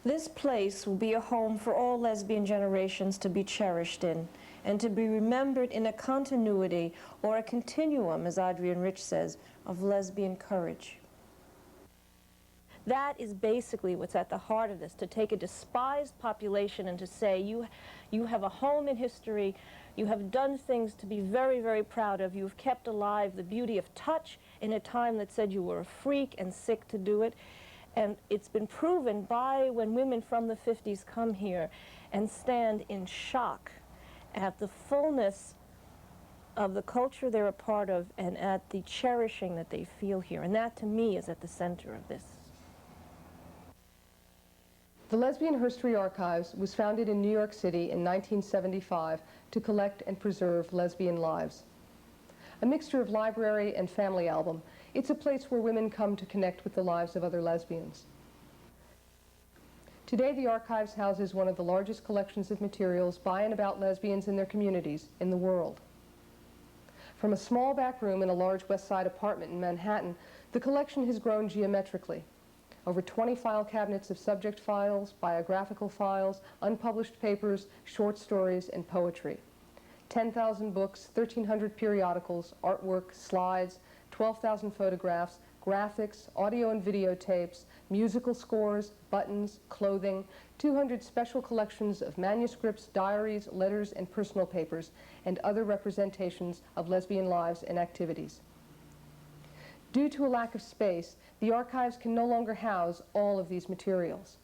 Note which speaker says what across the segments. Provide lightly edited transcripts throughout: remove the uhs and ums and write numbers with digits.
Speaker 1: This place will be a home for all lesbian generations to be cherished in, and to be remembered in a continuity, or a continuum, as Adrienne Rich says, of lesbian courage. That is basically what's at the heart of this, to take a despised population and to say, you have a home in history, you have done things to be very, very proud of, you've kept alive the beauty of touch in a time that said you were a freak and sick to do it. And it's been proven by when women from the 50s come here and stand in shock at the fullness of the culture they're a part of and at the cherishing that they feel here. And that, to me, is at the center of this.
Speaker 2: The Lesbian History Archives was founded in New York City in 1975 to collect and preserve lesbian lives. A mixture of library and family album, it's a place where women come to connect with the lives of other lesbians. Today, the Archives houses one of the largest collections of materials by and about lesbians and their communities in the world. From a small back room in a large West Side apartment in Manhattan, the collection has grown geometrically. Over 20 file cabinets of subject files, biographical files, unpublished papers, short stories, and poetry. 10,000 books, 1,300 periodicals, artwork, slides, 12,000 photographs, graphics, audio and videotapes, musical scores, buttons, clothing, 200 special collections of manuscripts, diaries, letters, and personal papers, and other representations of lesbian lives and activities. Due to a lack of space, the archives can no longer house all of these materials.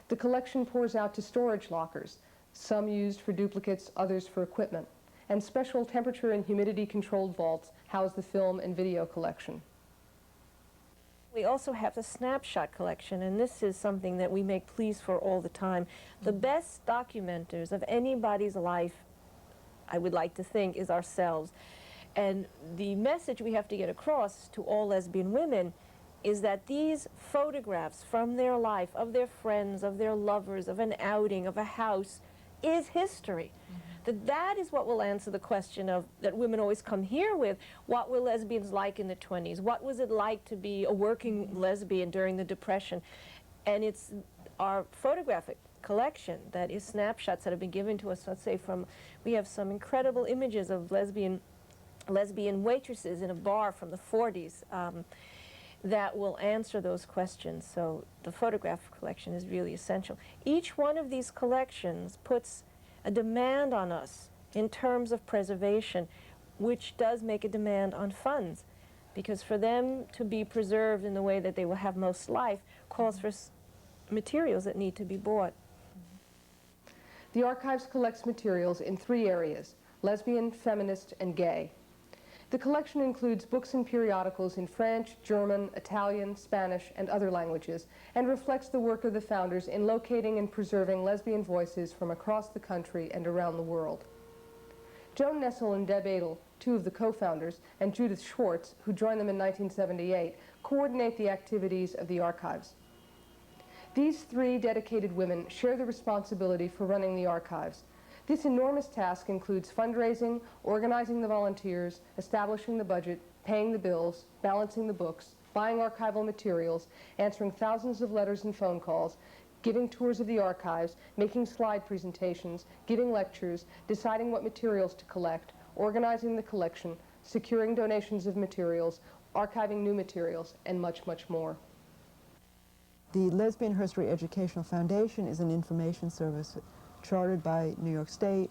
Speaker 2: The collection pours out to storage lockers, some used for duplicates, others for equipment, and special temperature and humidity controlled vaults house the film and video collection.
Speaker 1: We also have the snapshot collection, and this is something that we make pleas for all the time. The best documenters of anybody's life, I would like to think, is ourselves. And the message we have to get across to all lesbian women is that these photographs from their life, of their friends, of their lovers, of an outing, of a house, is history. That is what will answer the question of that women always come here with: what were lesbians like in the 20s? What was it like to be a working lesbian during the Depression? And it's our photographic collection that is snapshots that have been given to us, let's say we have some incredible images of lesbian waitresses in a bar from the 40s that will answer those questions. So the photograph collection is really essential. Each one of these collections puts a demand on us in terms of preservation, which does make a demand on funds, because for them to be preserved in the way that they will have most life calls for materials that need to be bought.
Speaker 2: The Archives collects materials in 3 areas: lesbian, feminist, and gay. The collection includes books and periodicals in French, German, Italian, Spanish, and other languages, and reflects the work of the founders in locating and preserving lesbian voices from across the country and around the world. Joan Nessel and Deb Adel, 2 of the co-founders, and Judith Schwartz, who joined them in 1978, coordinate the activities of the Archives. These 3 dedicated women share the responsibility for running the Archives. This enormous task includes fundraising, organizing the volunteers, establishing the budget, paying the bills, balancing the books, buying archival materials, answering thousands of letters and phone calls, giving tours of the archives, making slide presentations, giving lectures, deciding what materials to collect, organizing the collection, securing donations of materials, archiving new materials, and much, much more.
Speaker 3: The Lesbian History Educational Foundation is an information service chartered by New York State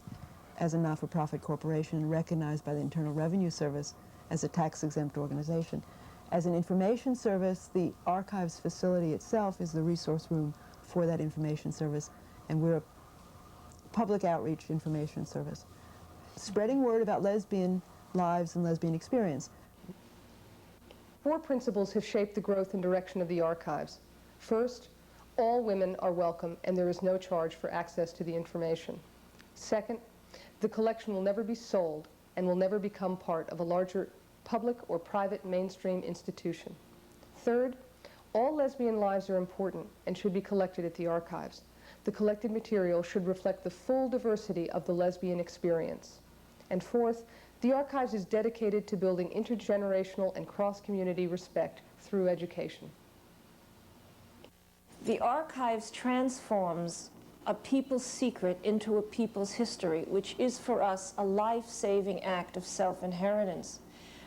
Speaker 3: as a not-for-profit corporation and recognized by the Internal Revenue Service as a tax-exempt organization. As an information service, the Archives facility itself is the resource room for that information service, and we're a public outreach information service, spreading word about lesbian lives and lesbian experience.
Speaker 2: 4 principles have shaped the growth and direction of the Archives. First, all women are welcome and there is no charge for access to the information. Second, the collection will never be sold and will never become part of a larger public or private mainstream institution. Third, all lesbian lives are important and should be collected at the Archives. The collected material should reflect the full diversity of the lesbian experience. And fourth, the Archives is dedicated to building intergenerational and cross-community respect through education.
Speaker 1: The archives transforms a people's secret into a people's history, which is for us a life-saving act of self-inheritance.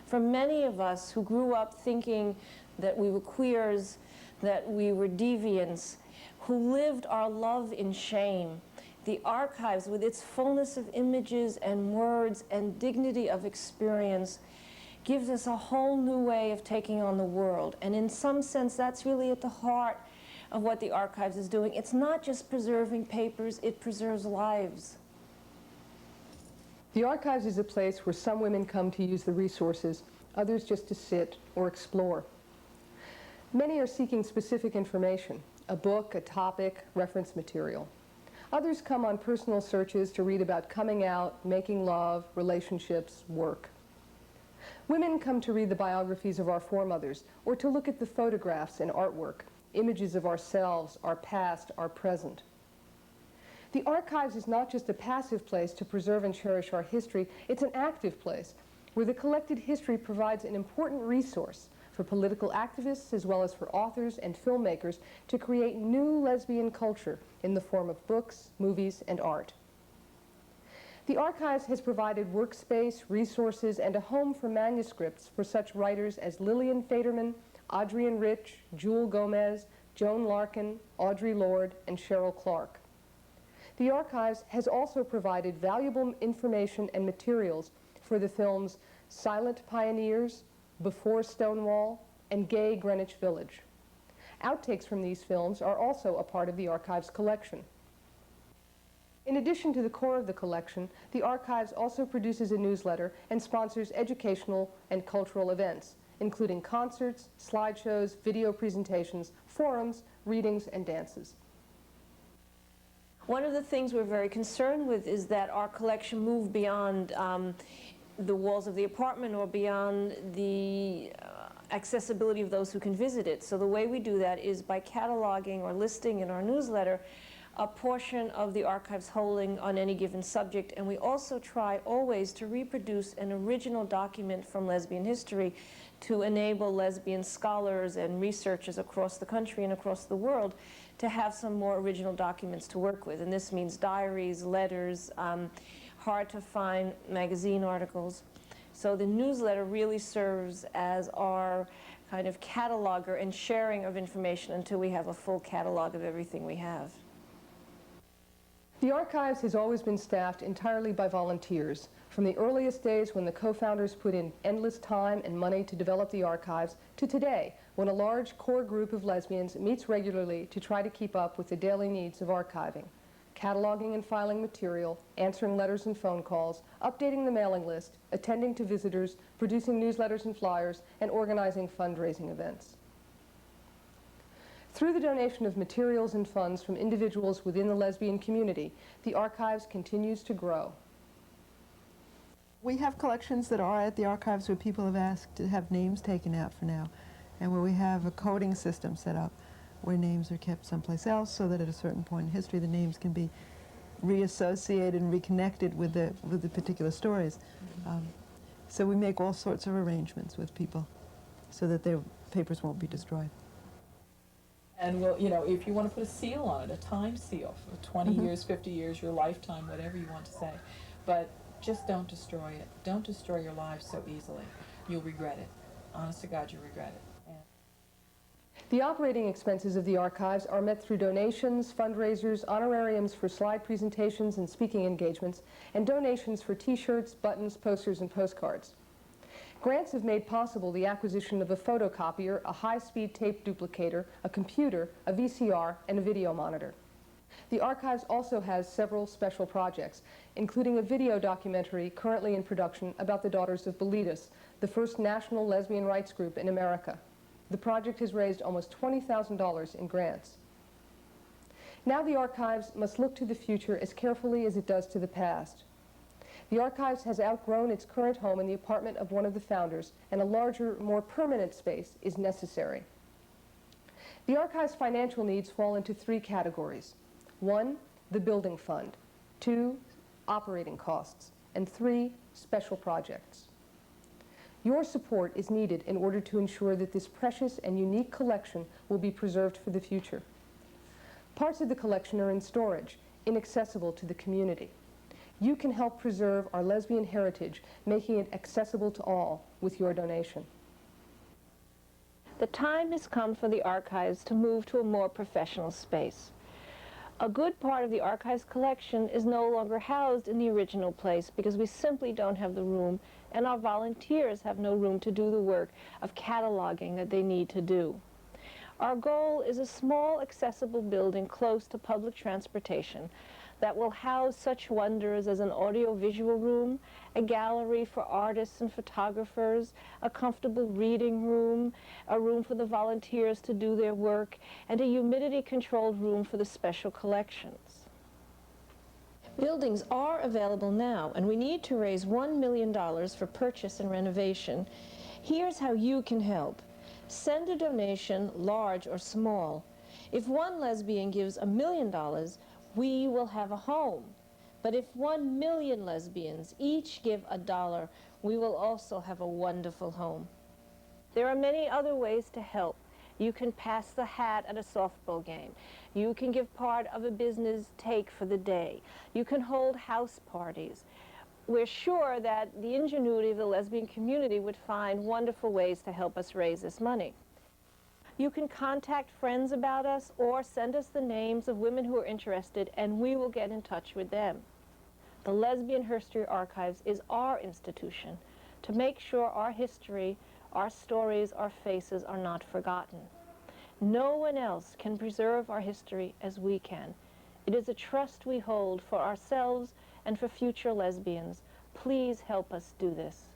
Speaker 1: For many of us who grew up thinking that we were queers, that we were deviants, who lived our love in shame, the archives, with its fullness of images and words and dignity of experience, gives us a whole new way of taking on the world. And in some sense, that's really at the heart of what the archives is doing. It's not just preserving papers, it preserves lives.
Speaker 2: The archives is a place where some women come to use the resources, others just to sit or explore. Many are seeking specific information, a book, a topic, reference material. Others come on personal searches to read about coming out, making love, relationships, work. Women come to read the biographies of our foremothers, or to look at the photographs and artwork, images of ourselves, our past, our present. The archives is not just a passive place to preserve and cherish our history, it's an active place where the collected history provides an important resource for political activists as well as for authors and filmmakers to create new lesbian culture in the form of books, movies, and art. The archives has provided workspace, resources, and a home for manuscripts for such writers as Lillian Faderman, Adrienne Rich, Jewel Gomez, Joan Larkin, Audre Lorde, and Cheryl Clark. The archives has also provided valuable information and materials for the films Silent Pioneers, Before Stonewall, and Gay Greenwich Village. Outtakes from these films are also a part of the archives collection. In addition to the core of the collection, the archives also produces a newsletter and sponsors educational and cultural events, including concerts, slideshows, video presentations, forums, readings, and dances.
Speaker 1: One of the things we're very concerned with is that our collection move beyond the walls of the apartment or beyond the accessibility of those who can visit it. So the way we do that is by cataloging or listing in our newsletter a portion of the archive's holding on any given subject, and we also try always to reproduce an original document from lesbian history to enable lesbian scholars and researchers across the country and across the world to have some more original documents to work with. And this means diaries, letters, hard to find magazine articles. So the newsletter really serves as our kind of cataloger and sharing of information until we have a full catalog of everything we have.
Speaker 2: The archives has always been staffed entirely by volunteers. From the earliest days when the co-founders put in endless time and money to develop the archives, to today, when a large core group of lesbians meets regularly to try to keep up with the daily needs of archiving, cataloging and filing material, answering letters and phone calls, updating the mailing list, attending to visitors, producing newsletters and flyers, and organizing fundraising events. Through the donation of materials and funds from individuals within the lesbian community, the archives continues to grow.
Speaker 3: We have collections that are at the archives where people have asked to have names taken out for now, and where we have a coding system set up where names are kept someplace else so that at a certain point in history the names can be reassociated and reconnected with the particular stories. So we make all sorts of arrangements with people so that their papers won't be destroyed.
Speaker 4: And we'll, you know, if you want to put a seal on it, a time seal for 20 years, 50 years, your lifetime, whatever you want to say. But just don't destroy it. Don't destroy your lives so easily. You'll regret it. Honest to God, you'll regret it. And
Speaker 2: The operating expenses of the archives are met through donations, fundraisers, honorariums for slide presentations and speaking engagements, and donations for t-shirts, buttons, posters, and postcards. Grants have made possible the acquisition of a photocopier, a high-speed tape duplicator, a computer, a VCR, and a video monitor. The archives also has several special projects, including a video documentary currently in production about the Daughters of Bilitis, the first national lesbian rights group in America. The project has raised almost $20,000 in grants. Now the archives must look to the future as carefully as it does to the past. The archives has outgrown its current home in the apartment of one of the founders, and a larger, more permanent space is necessary. The archives' financial needs fall into three categories. 1, the building fund. 2, operating costs. And 3, special projects. Your support is needed in order to ensure that this precious and unique collection will be preserved for the future. Parts of the collection are in storage, inaccessible to the community. You can help preserve our lesbian heritage, making it accessible to all with your donation.
Speaker 1: The time has come for the archives to move to a more professional space. A good part of the archives collection is no longer housed in the original place because we simply don't have the room, and our volunteers have no room to do the work of cataloging that they need to do. Our goal is a small, accessible building close to public transportation that will house such wonders as an audio-visual room, a gallery for artists and photographers, a comfortable reading room, a room for the volunteers to do their work, and a humidity-controlled room for the special collections. Buildings are available now, and we need to raise $1 million for purchase and renovation. Here's how you can help. Send a donation, large or small. If one lesbian gives $1 million, we will have a home. But if 1 million lesbians each give $1, we will also have a wonderful home. There are many other ways to help. You can pass the hat at a softball game. You can give part of a business take for the day. You can hold house parties. We're sure that the ingenuity of the lesbian community would find wonderful ways to help us raise this money. You can contact friends about us or send us the names of women who are interested, and we will get in touch with them. The Lesbian History Archives is our institution to make sure our history, our stories, our faces are not forgotten. No one else can preserve our history as we can. It is a trust we hold for ourselves and for future lesbians. Please help us do this.